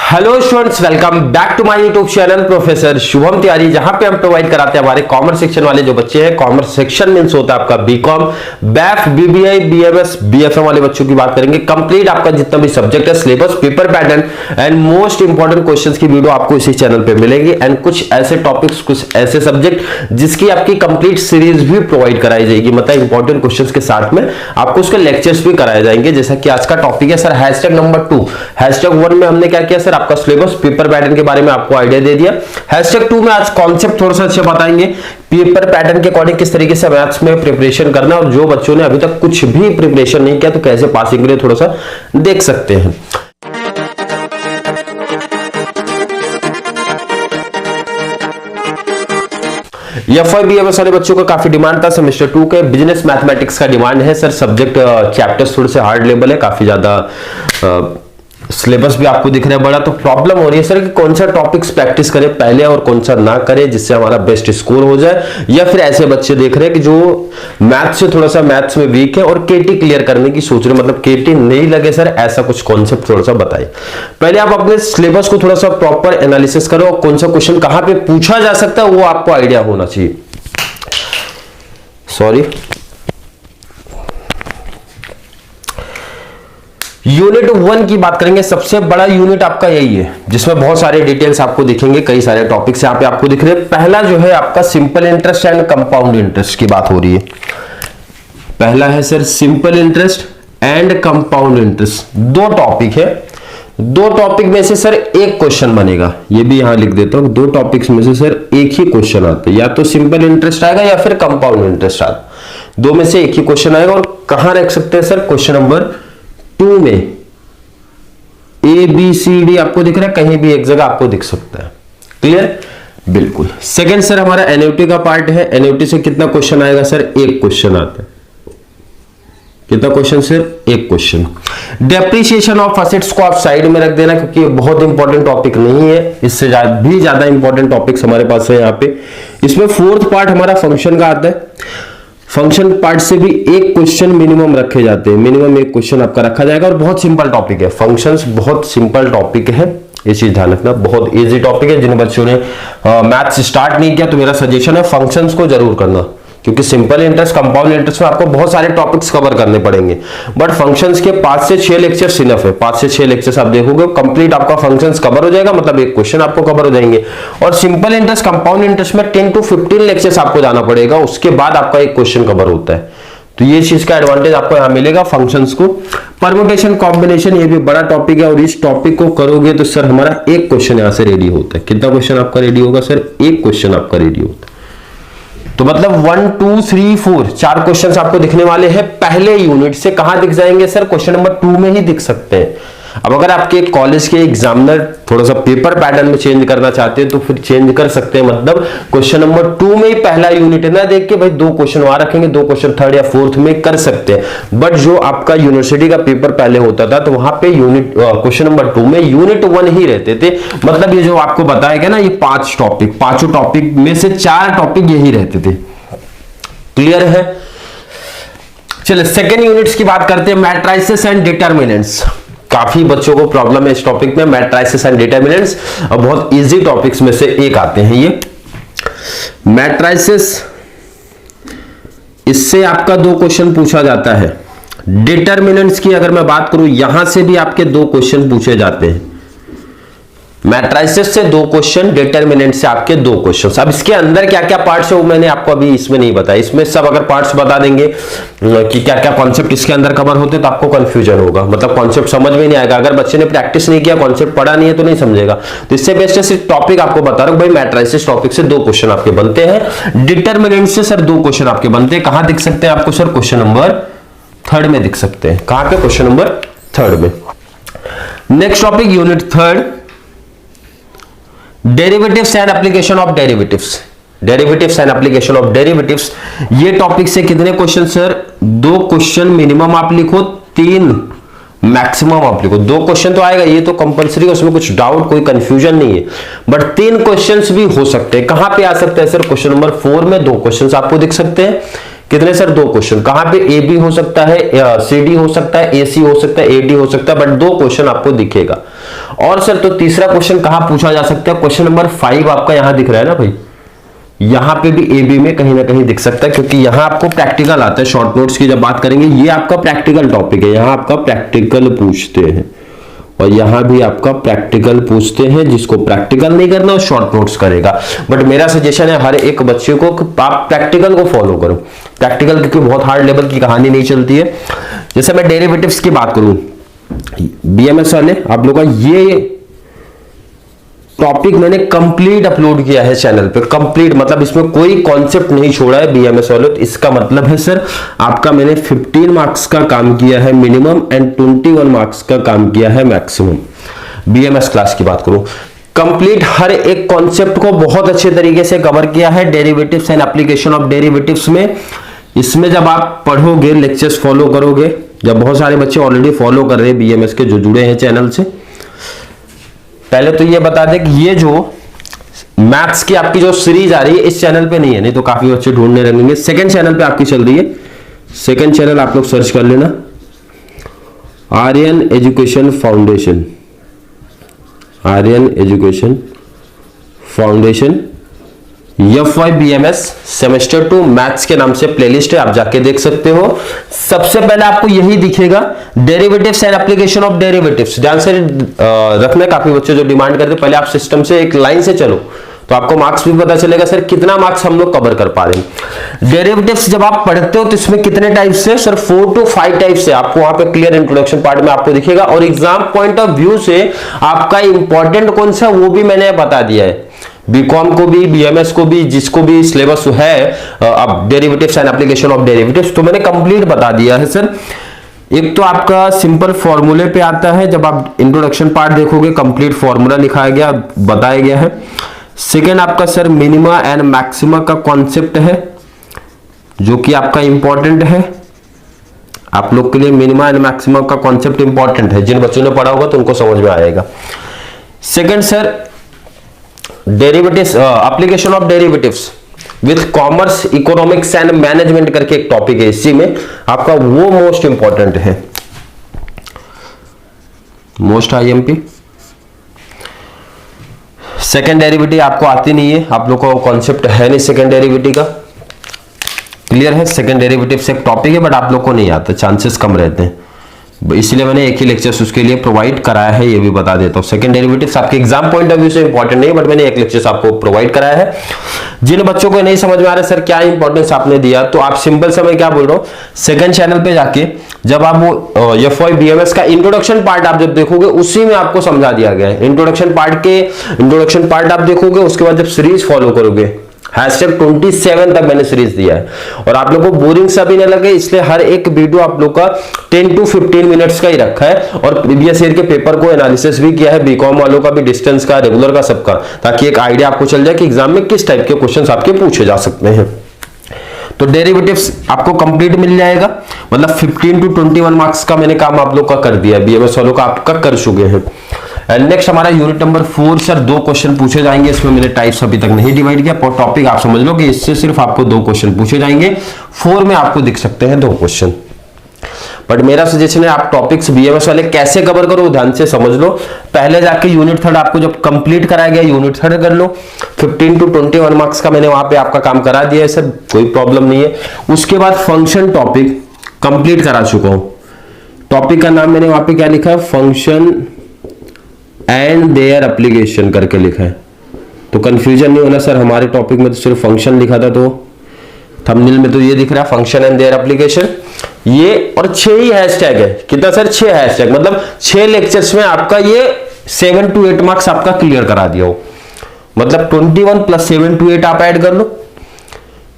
Hello students, welcome back to my YouTube channel professor Shubham Tiwari, जहां पे हम प्रोवाइड कराते हैं हमारे कॉमर्स सेक्शन वाले जो बच्चे हैं। कॉमर्स सेक्शन मींस होता है आपका BCom, BAF, BBA, BMS, BFM वाले बच्चों की बात करेंगे। कंप्लीट आपका जितना भी सब्जेक्ट है, syllabus, paper pattern and most important questions की वीडियो आपको इसी चैनल पे मिलेगी। एंड कुछ ऐसे टॉपिक्स, कुछ ऐसे सब्जेक्ट जिसकी आपकी कंप्लीट सीरीज भी प्रोवाइड कराई जाएगी, मतलब इंपॉर्टेंट क्वेश्चंस के साथ में आपको उसके लेक्चर्स भी कराए जाएंगे। जैसा कि आज का टॉपिक है सर हैशटैग नंबर 2। हैशटैग 1 में हमने क्या किया सर, आपका सिलेबस, पेपर पैटर्न के बारे में आपको आइडिया दे दिया। हैशटैग 2 में आज कॉन्सेप्ट थोड़ा सा अच्छे बताएंगे, पेपर पैटर्न के अकॉर्डिंग किस तरीके से मैथ्स में प्रिपरेशन करना, और जो बच्चों ने अभी तक कुछ भी प्रिपरेशन नहीं किया तो कैसे पासिंग के लिए थोड़ा सा देख सकते हैं। एफआईबीएमएस वाले बच्चों का काफी डिमांड था। सेमेस्टर 2 के बिजनेस मैथमेटिक्स का डिमांड है सर। सब्जेक्ट चैप्टर्स थोड़े से हार्ड लेवल है, काफी ज्यादा सिलेबस भी आपको दिख रहा है बड़ा, तो प्रॉब्लम हो रही है सर कि कौन सा टॉपिक्स प्रैक्टिस करें पहले और कौन सा ना करें जिससे हमारा बेस्ट स्कोर हो जाए। या फिर ऐसे बच्चे देख रहे हैं कि जो मैथ्स से थोड़ा सा मैथ्स में वीक है और केटी क्लियर करने की सोच रहे हैं, मतलब केटी नहीं लगे सर, ऐसा कुछ कॉन्सेप्ट थोड़ा सा बताइए। पहले आप अपने सिलेबस को थोड़ा सा प्रॉपर एनालिसिस करो, कौन सा क्वेश्चन कहां पे पूछा जा सकता है वो आपको आइडिया होना चाहिए। सॉरी, यूनिट 1 की बात करेंगे। सबसे बड़ा यूनिट आपका यही है जिसमें बहुत सारे डिटेल्स आपको दिखेंगे, कई सारे टॉपिक्स यहां पे आपको दिख रहे हैं। पहला जो है आपका simple interest and compound interest की बात हो रही है। पहला है sir simple interest and compound interest, दो टॉपिक है। दो टॉपिक में से सर एक क्वेश्चन बनेगा, ये भी यहां लिख देता हूं। दो टॉपिक्स में से सर एक ही क्वेश्चन आता है, या तो सिंपल इंटरेस्ट आएगा या फिर कंपाउंड इंटरेस्ट आएगा। दो में से एक ही क्वेश्चन आएगा। और कहां रख सकते हैं सर, क्वेश्चन नंबर 2 में ए बी सी डी आपको दिख रहा है, कहीं भी एक जगह आपको दिख सकता है। क्लियर, बिल्कुल। सेकंड सर हमारा एन्युटी का पार्ट है। एन्युटी से कितना क्वेश्चन आएगा सर, एक क्वेश्चन आता है। कितना क्वेश्चन सर, एक क्वेश्चन। डेप्रिसिएशन ऑफ असेट्स को आप साइड में रख देना क्योंकि ये बहुत इंपॉर्टेंट टॉपिक नहीं है, इससे भी ज्यादा इंपॉर्टेंट टॉपिक्स हमारे पास है यहाँ पे। इसमें फोर्थ पार्ट हमारा फंक्शन का आता है। फंक्शन पार्ट से भी एक क्वेश्चन मिनिमम रखे जाते हैं, मिनिमम एक क्वेश्चन आपका रखा जाएगा। और बहुत सिंपल टॉपिक है, फंक्शंस बहुत सिंपल टॉपिक है, ये चीज ध्यान रखना। बहुत इजी टॉपिक है। जिन बच्चों ने मैथ्स स्टार्ट नहीं किया तो मेरा सजेशन है फंक्शंस को जरूर करना, क्योंकि सिंपल इंटरेस्ट, कंपाउंड इंटरेस्ट में आपको बहुत सारे टॉपिक्स कवर करने पड़ेंगे। बट फंक्शंस के 5 से 6 लेक्चर्स इनफ है। 5 से 6 लेक्चर्स आप देखोगे कंप्लीट आपका फंक्शंस कवर हो जाएगा, मतलब एक क्वेश्चन आपको कवर हो जाएंगे। और सिंपल इंटरेस्ट, कंपाउंड इंटरेस्ट में 10 to 15 लेक्चर्स आपको जाना पड़ेगा, उसके बाद आपका एक क्वेश्चन कवर होता है। तो ये चीज का एडवांटेज आपको यहां मिलेगा फंक्शंस को। परम्यूटेशन, कॉम्बिनेशन, ये भी बड़ा टॉपिक है और इस टॉपिक को करोगे तो सर हमारा एक क्वेश्चन यहां से रेडी होता है। कितना क्वेश्चन आपका रेडी होगा सर, एक क्वेश्चन आपका रेडी होता है। तो मतलब 1 2 3 4 4 क्वेश्चंस आपको दिखने वाले हैं पहले यूनिट से। कहां दिख जाएंगे सर, क्वेश्चन नंबर 2 में ही दिख सकते हैं। अब अगर आपके कॉलेज के एग्जामिनर थोड़ा सा पेपर पैटर्न में चेंज करना चाहते हैं तो फिर चेंज कर सकते हैं, मतलब क्वेश्चन नंबर 2 में ही पहला यूनिट है ना, देख के भाई 2 क्वेश्चन वहां रखेंगे, 2 क्वेश्चन थर्ड या फोर्थ में कर सकते हैं। बट जो आपका यूनिवर्सिटी का पेपर पहले होता था तो वहां पे यूनिट क्वेश्चन नंबर 2 में यूनिट 1 ही रहते थे। मतलब ये जो आपको बताया गया ना, ये 5 टॉपिक, पांचों टॉपिक में से 4 टॉपिक यही रहते थे। क्लियर है। चलिए सेकेंड यूनिट्स की बात करते हैं, मैट्रिसेस एंड डिटरमिनेंट्स। काफी बच्चों को प्रॉब्लम है इस टॉपिक में, मैट्रिसेस एंड डिटरमिनेंट्स, और बहुत इजी टॉपिक्स में से एक आते हैं ये मैट्रिसेस। इससे आपका 2 क्वेश्चन पूछा जाता है। डिटरमिनेंट्स की अगर मैं बात करूं, यहां से भी आपके 2 क्वेश्चन पूछे जाते हैं। मैट्रिसेस से 2 क्वेश्चन, डिटरमिनेंट से आपके 2 क्वेश्चन। अब इसके अंदर क्या क्या पार्ट्स है वो मैंने आपको अभी इसमें नहीं बताया। इसमें सब अगर पार्ट्स बता देंगे कि क्या क्या कॉन्सेप्ट इसके अंदर कवर होते तो आपको कंफ्यूजन होगा, मतलब कॉन्सेप्ट समझ में नहीं आएगा। अगर बच्चे ने प्रैक्टिस नहीं किया, कॉन्सेप्ट पढ़ा नहीं है तो नहीं समझेगा। तो इससे बेस्ट है सिर्फ टॉपिक आपको बता रहा हूं भाई, मैट्रिसेस टॉपिक से 2 क्वेश्चन आपके बनते हैं। डिटरमिनेंट से सर 2 क्वेश्चन आपके बनते हैं। कहां दिख सकते हैं आपको सर, क्वेश्चन नंबर 3 में दिख सकते हैं। कहां पे, क्वेश्चन नंबर 3 में। Next topic unit 3, derivatives and application of derivatives. Derivatives and application of derivatives, ये टॉपिक से कितने क्वेश्चन सर, 2 क्वेश्चन मिनिमम आप लिखो, 3 मैक्सिमम आप लिखो। 2 क्वेश्चन तो आएगा, ये तो कंपलसरी है, उसमें कुछ डाउट, कोई कंफ्यूजन नहीं है। बट 3 क्वेश्चंस भी हो सकते हैं। कहां पे आ सकते हैं सर, क्वेश्चन नंबर 4 में 2 क्वेश्चंस आपको दिख सकते हैं। कितने सर, 2 क्वेश्चन। कहां पे, ए बी हो सकता है, सी डी हो सकता है, ए सी हो सकता है, ए डी हो सकता है, बट 2 क्वेश्चन आपको दिखेगा। और सर तो तीसरा क्वेश्चन कहां पूछा जा सकता है? क्वेश्चन नंबर 5 आपका यहां दिख रहा है ना भाई, यहां पे भी एबी में कहीं ना कहीं दिख सकता है, क्योंकि यहां आपको प्रैक्टिकल आता है। शॉर्ट नोट्स की जब बात करेंगे, ये आपका प्रैक्टिकल टॉपिक है, यहां आपका प्रैक्टिकल पूछते हैं और यहां भी आपका प्रैक्टिकल पूछते हैं। जिसको प्रैक्टिकल नहीं करना वो शॉर्ट नोट्स करेगा, बट मेरा सजेशन है हर एक बच्चे को आप प्रैक्टिकल को फॉलो करो। प्रैक्टिकल क्योंकि बहुत हार्ड लेवल की कहानी नहीं चलती है। जैसे मैं डेरिवेटिव्स की बात करूं, बीएमएस वाले आप लोग का ये टॉपिक मैंने कंप्लीट अपलोड किया है चैनल पे। कंप्लीट मतलब इसमें कोई कॉन्सेप्ट नहीं छोड़ा है बीएमएस वालों। तो इसका मतलब है सर आपका मैंने 15 मार्क्स का काम किया है मिनिमम एंड 21 मार्क्स का काम किया है मैक्सिमम। बीएमएस क्लास की बात करूं, कंप्लीट हर एक कॉन्सेप्ट को बहुत अच्छे तरीके से कवर किया है। Derivatives and application of derivatives में, इसमें जब आप पढ़ोगे, लेक्चर्स फॉलो करोगे, जब बहुत सारे बच्चे ऑलरेडी फॉलो कर रहे हैं बीएमएस के जो जुड़े हैं चैनल से, पहले तो ये बता दें कि ये जो मैथ्स की आपकी जो सीरीज आ रही है इस चैनल पे नहीं है, नहीं तो काफी बच्चे ढूंढने लगेंगे। सेकंड चैनल पे आपकी चल रही है, सेकंड चैनल आप लोग सर्च कर लेना, Aryan education foundation, Aryan education foundation FYBMS semester 2 maths के नाम से प्लेलिस्ट है, आप जाके देख सकते हो। सबसे पहले आपको यही दिखेगा, derivatives and application of derivatives. ध्यान से रखना, काफी बच्चे जो डिमांड करते हैं पहले आप सिस्टम से एक लाइन से चलो तो आपको मार्क्स भी पता चलेगा सर कितना मार्क्स हम लोग कवर कर पा रहे हैं। डेरिवेटिव्स जब आप पढ़ते हो तो इसमें कितने टाइप्स से? सर 4 to 5 टाइप्स से आपको वहां पे क्लियर इंट्रोडक्शन पार्ट में आपको दिखेगा। और एग्जाम पॉइंट ऑफ व्यू से आपका इंपॉर्टेंट कौन सा वो भी मैंने बता दिया है। बीकॉम को भी, बीएमएस को भी, जिसको भी सिलेबस है अब derivatives and application of derivatives, तो मैंने कंप्लीट बता दिया है सर। एक तो आपका सिंपल फॉर्मूले पे आता है, जब आप इंट्रोडक्शन पार्ट देखोगे कंप्लीट फॉर्मूला लिखाया गया, बताया गया है। सेकेंड आपका सर मिनिमा एंड मैक्सिमा का कॉन्सेप्ट है जो कि आपका इंपॉर्टेंट है आप लोग के लिए। मिनिमा एंड मैक्सिमा का कॉन्सेप्ट इंपॉर्टेंट है, जिन बच्चों ने पढ़ा होगा तो उनको समझ में आएगा। Second sir derivatives, application of derivatives with commas, economics and management करके एक टॉपिक है, इसी में आपका वो मोस्ट इंपॉर्टेंट है, मोस्ट आईएमपी। सेकेंड डेरिवेटिव आपको आती नहीं है, आप लोग को कॉन्सेप्ट है नहीं सेकेंड डेरिवेटिव का, क्लियर है। सेकेंड डेरिवेटिव से एक टॉपिक है बट आप लोग को नहीं आता, चांसेस कम रहते हैं, इसलिए मैंने एक ही लेक्चर उसके लिए प्रोवाइड कराया है, ये भी बता देता हूं। सेकंड डेरिवेटिव्स आपके एग्जाम पॉइंट ऑफ व्यू से इंपॉर्टेंट नहीं, बट मैंने एक लेक्चर आपको प्रोवाइड कराया है। जिन बच्चों को नहीं समझ में आ रहा है सर क्या इंपॉर्टेंस आपने दिया, तो आप सिंपल से मैं क्या बोल रहा हूं, सेकंड चैनल पे जाके जब आप वो FYBMS का इंट्रोडक्शन पार्ट आप जब देखोगे उसी में आपको समझा दिया गया है। इंट्रोडक्शन पार्ट आप देखोगे, उसके बाद जब सीरीज फॉलो करोगे, #27 तक मैंने सीरीज दिया है, और आप लोगों को बोरिंग सा भी नहीं लगे इसलिए हर एक वीडियो आप लोग का 10 to 15 मिनट्स का ही रखा है। और प्रीवियस ईयर के पेपर को एनालिसिस भी किया है, बीकॉम वालों का भी, डिस्टेंस का, रेगुलर का, सबका, ताकि एक आइडिया आपको चल जाए कि एग्जाम में किस टाइप के क्वेश्चंस आपके पूछे जा सकते हैं। तो डेरिवेटिव्स आपको कंप्लीट मिल जाएगा, मतलब 15 to 21 मार्क्स का मैंने काम आप लोग का कर दिया, बीएमएस वालों का आपका कर चुके हैं। नेक्स्ट हमारा यूनिट नंबर 4 सर 2 क्वेश्चन पूछे जाएंगे, इसमें मैंने टाइप्स अभी तक नहीं डिवाइड किया, टॉपिक आप समझ लो कि इससे सिर्फ आपको 2 क्वेश्चन पूछे जाएंगे। 4 में आपको दिख सकते हैं 2 क्वेश्चन, बट मेरा सजेशन है आप टॉपिक्स बीएमएस वाले कैसे कवर करो ध्यान से समझ लो। पहले जाके यूनिट 3 आपको जब कंप्लीट कराया गया यूनिट 3 कर लो, 15 to 21 मार्क्स का मैंने वहां पे आपका काम करा दिया है सर, कोई प्रॉब्लम नहीं है। उसके बाद फंक्शन टॉपिक कंप्लीट करा चुका हूं, टॉपिक का नाम मैंने वहां पे क्या लिखा है, फंक्शन एंड देयर एप्लीकेशन करके लिखा है, तो कंफ्यूजन नहीं होना सर। हमारे टॉपिक में तो सिर्फ फंक्शन लिखा था, तो थंबनेल में तो ये दिख रहा है फंक्शन एंड देयर एप्लीकेशन, ये और 6 ही हैशटैग है। कितना सर? 6 हैशटैग, मतलब 6 लेक्चर्स में आपका ये 7 to 8 मार्क्स आपका क्लियर करा दिया हो, मतलब 21 + 7 to 8 आप ऐड कर लो,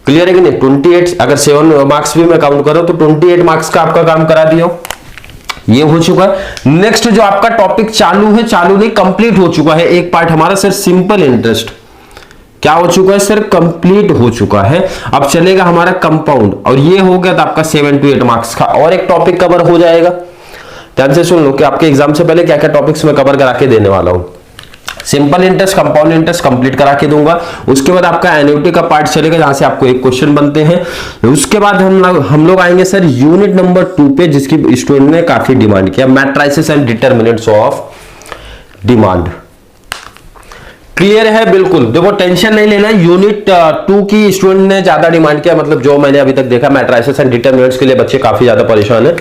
क्लियर है कि नहीं? 28, अगर 7 मार्क्स भी मैं काउंट करूं तो 28 मार्क्स का आपका काम करा दिया हो, ये हो चुका है। नेक्स्ट जो आपका टॉपिक चालू है, चालू नहीं कंप्लीट हो चुका है, एक पार्ट हमारा सर सिंपल इंटरेस्ट क्या हो चुका है सर, कंप्लीट हो चुका है। अब चलेगा हमारा कंपाउंड, और ये हो गया तो आपका 7 to 8 मार्क्स का और एक टॉपिक कवर हो जाएगा। ध्यान से सुन लो कि आपके एग्जाम से पहले क्या क्या टॉपिक्स मैं कवर करा के देने वाला हूं। Simple interest, compound interest complete करा के दूंगा। उसके बाद आपका एन्युटी का पार्ट चलेगा जहां से आपको एक क्वेश्चन बनते हैं। उसके बाद हम लोग आएंगे सर यूनिट नंबर 2 पे, जिसकी स्टूडेंट ने काफी डिमांड किया, matrices and determinants of demand. Clear है? बिल्कुल देखो, टेंशन नहीं लेना। यूनिट 2 की स्टूडेंट ने ज्यादा डिमांड किया, मतलब जो मैंने अभी तक देखा मैट्रिसेस एंड डिटरमिनेंट्स के लिए बच्चे काफी ज्यादा परेशान है।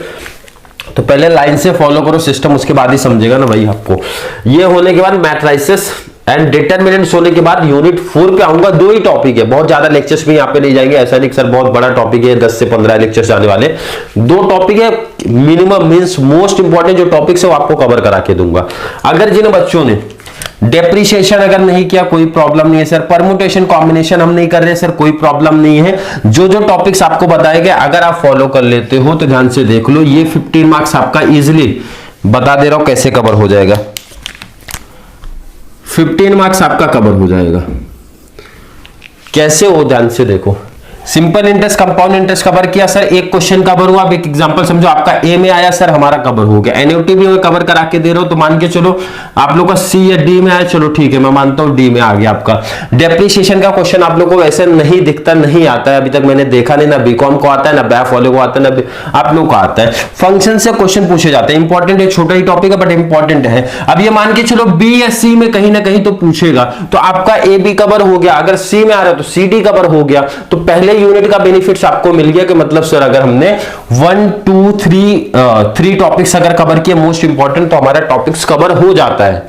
तो पहले लाइन से फॉलो करो सिस्टम, उसके बाद ही समझेगा ना भाई आपको। ये होने के बाद मैट्रिसेस एंड डिटरमिनेंट्स होने के बाद यूनिट 4 पे आऊंगा। 2 ही टॉपिक है, बहुत ज्यादा लेक्चर्स भी यहाँ पे नहीं जाएंगे, ऐसा नहीं सर बहुत बड़ा टॉपिक है 10 से 15 लेक्चर्स जाने वाले। 2 टॉपिक है मिनिमम, मींस मोस्ट इंपॉर्टेंट जो टॉपिक्स है वो आपको कवर करा के दूंगा। अगर जिन बच्चों ने डेप्रिसिएशन अगर नहीं किया कोई प्रॉब्लम नहीं है सर, परमुटेशन कॉम्बिनेशन हम नहीं कर रहे सर, कोई प्रॉब्लम नहीं है। जो जो टॉपिक्स आपको बताए गए अगर आप फॉलो कर लेते हो तो ध्यान से देख लो, ये 15 मार्क्स आपका इजिली बता दे रहा हूं कैसे कवर हो जाएगा। 15 मार्क्स आपका कवर हो जाएगा। कैसे हो, ध्यान से देखो। Simple interest, compound interest cover किया सर, एक क्वेश्चन कवर हुआ। अब एक एग्जांपल समझो, आपका ए में आया सर, हमारा कवर हो गया। एनयूटी भी कवर करा के दे रहा हूं तो मान के चलो आप लोग का सी या डी में आया, चलो ठीक है मैं मानता हूं डी में आ गया आपका। डेप्रिसिएशन का क्वेश्चन आप लोगों को ऐसे नहीं दिखता, नहीं आता है, अभी तक मैंने देखा नहीं, ना बीकॉम को आता है, ना बैफ वाले को आता है, ना आप लोग को आता है। फंक्शन से क्वेश्चन पूछे जाते हैं, इंपॉर्टेंट है, छोटा ही टॉपिक है बट इंपॉर्टेंट है। अब ये मान के चलो बी या सी में कहीं ना कहीं तो पूछेगा, तो आपका ए बी कवर हो गया। अगर सी में आ रहा है तो सी डी कवर हो गया। तो पहले यूनिट का बेनिफिट आपको मिल गया कि मतलब सर अगर हमने 1 2 3 टॉपिक्स अगर कवर किए मोस्ट इंपॉर्टेंट, तो हमारा टॉपिक्स कवर हो जाता है।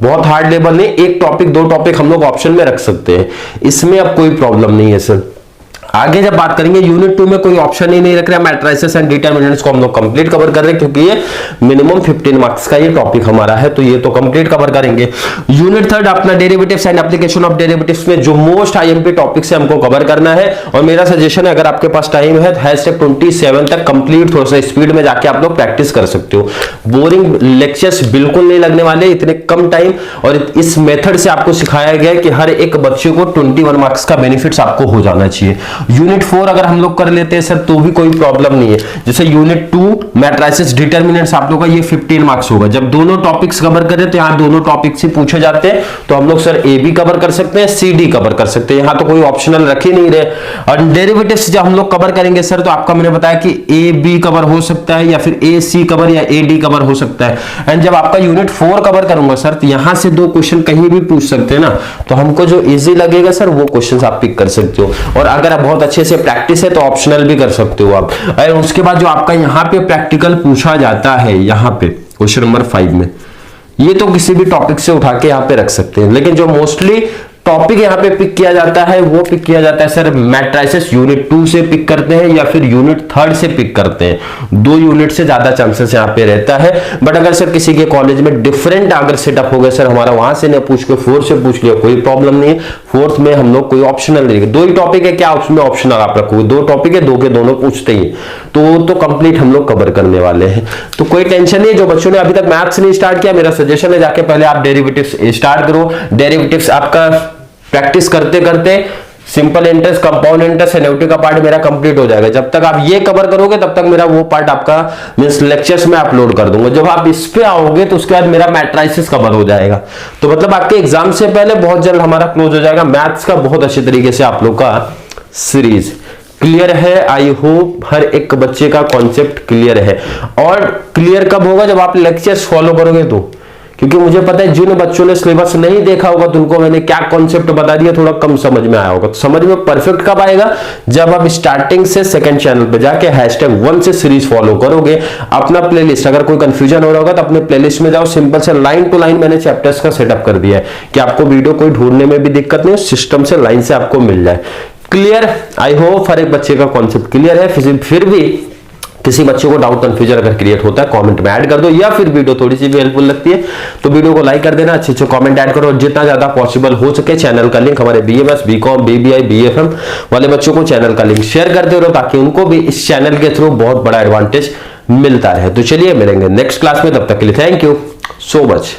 बहुत हार्ड लेवल नहीं, एक टॉपिक 2 टॉपिक हम लोग ऑप्शन में रख सकते हैं, इसमें अब कोई प्रॉब्लम नहीं है सर। आगे जब बात करेंगे यूनिट 2 में कोई ऑप्शन ही नहीं रख रहा, मैट्रिसेस एंड डिटरमिनेंट्स को हम लोग कंप्लीट कवर कर रहे हैं क्योंकि ये मिनिमम 15 मार्क्स का ये टॉपिक हमारा है, तो ये तो कंप्लीट कवर करेंगे। यूनिट 3 अपना derivatives and application of derivatives में जो मोस्ट आईएमपी टॉपिक्स है हमको कवर करना है। और मेरा सजेशन है अगर आपके पास टाइम है हैशटैग 27 तक कंप्लीट थोड़ा सा स्पीड में जाके आप लोग प्रैक्टिस कर सकते हो। बोरिंग लेक्चर्स बिल्कुल नहीं लगने वाले, इतने कम टाइम और इस मेथड से आपको सिखाया गया है कि हर एक बच्चे को 21 मार्क्स का बेनिफिट्स आपको हो जाना चाहिए। यूनिट 4 अगर हम लोग कर लेते हैं सर तो भी कोई प्रॉब्लम नहीं है। जैसे यूनिट 2 मैट्रिसेस डिटरमिनेंट्स आप लोग का ये 15 मार्क्स होगा। जब दोनों टॉपिक्स कवर करें तो यहाँ दोनों टॉपिक्स ही पूछे जाते हैं, तो हम लोग सर ए बी कवर कर सकते हैं, सी डी कवर कर सकते हैं, यहाँ तो कोई ऑप्शनल रख ही नहीं रहे। और डेरिवेटिव्स जब हम लोग कवर करेंगे सर तो आपका मैंने बताया कि ए बी कवर हो सकता है या फिर ए सी कवर या ए डी कवर हो सकता है। एंड जब आपका यूनिट 4 कवर करूंगा सर तो यहां से 2 क्वेश्चन कहीं भी पूछ सकते हैं ना, तो हमको जो इजी लगेगा सर वो क्वेश्चन आप पिक कर सकते हो। और अगर आप बहुत अच्छे से प्रैक्टिस है तो ऑप्शनल भी कर सकते हो आप। और उसके बाद जो आपका यहाँ पे प्रैक्टिकल पूछा जाता है, यहाँ पे क्वेश्चन नंबर 5 में, ये तो किसी भी टॉपिक से उठा के यहाँ पे रख सकते हैं, लेकिन जो मोस्टली टॉपिक यहाँ पे पिक किया जाता है वो पिक किया जाता है सर मैट्रिसेस यूनिट 2 से पिक करते हैं या फिर यूनिट 3 से पिक करते हैं। 2 यूनिट से ज्यादा चांसेस यहाँ पे रहता है। बट अगर सर किसी के कॉलेज में डिफरेंट अगर सेटअप हो गया सर हमारा वहां से नहीं पूछ के 4 से पूछ लिया, कोई प्रॉब्लम नहीं है। 4th में हम लोग कोई ऑप्शनल नहीं, 2 ही टॉपिक है, क्या उसमें ऑप्शनल आप रखोगे? 2 टॉपिक है, 2 के दोनों पूछते ही, तो कंप्लीट हम लोग कवर करने वाले हैं, तो कोई टेंशन नहीं है। जो बच्चों ने अभी तक मैथ्स नहीं स्टार्ट किया, मेरा सजेशन है जाके पहले आप डेरिवेटिव्स स्टार्ट करो। डेरिवेटिव्स आपका प्रैक्टिस करते करते simple interest, compound interest, annuity का पार्ट मेरा कंप्लीट हो जाएगा। जब तक आप ये कवर करोगे तब तक मेरा वो पार्ट आपका मींस लेक्चर्स में अपलोड कर दूंगा। जब आप इस पे आओगे तो उसके बाद मेरा मैट्रिसेस कवर हो जाएगा, तो मतलब आपके एग्जाम से पहले बहुत जल्द हमारा क्लोज हो जाएगा मैथ्स का बहुत अच्छे तरीके से आप लोग का सीरीज। क्लियर है? आई होप हर एक बच्चे का कॉन्सेप्ट क्लियर है। और क्लियर कब होगा? जब आप लेक्चर्स फॉलो करोगे तो, क्योंकि मुझे पता है जिन बच्चों ने सिलेबस नहीं देखा होगा तो उनको मैंने क्या कॉन्सेप्ट बता दिया थोड़ा कम समझ में आया होगा। तो समझ में परफेक्ट कब आएगा? जब आप स्टार्टिंग से सेकंड चैनल पे जाके हैशटैग 1 से सीरीज फॉलो करोगे। अपना प्लेलिस्ट, अगर कोई कंफ्यूजन हो रहा होगा तो अपने प्लेलिस्ट में जाओ, सिंपल से लाइन टू लाइन मैंने चैप्टर्स का सेटअप कर दिया है कि आपको वीडियो कोई ढूंढने में भी दिक्कत नहीं, सिस्टम से लाइन से आपको मिल जाए। क्लियर? आई होप हर एक बच्चे का कॉन्सेप्ट क्लियर है। फिर भी किसी बच्चे को डाउट कंफ्यूजन अगर क्रिएट होता है कमेंट में ऐड कर दो, या फिर वीडियो थोड़ी सी भी हेल्पफुल लगती है तो वीडियो को लाइक कर देना, अच्छे अच्छे कमेंट ऐड करो। और जितना ज्यादा पॉसिबल हो सके चैनल का लिंक हमारे बीएमएस, बीकॉम, बीबीआई, बीएफएम वाले बच्चों को चैनल का लिंक शेयर करते रहो ताकि उनको भी इस चैनल के थ्रू बहुत बड़ा एडवांटेज मिलता है। तो चलिए मिलेंगे नेक्स्ट क्लास में, तब तक के लिए थैंक यू सो मच।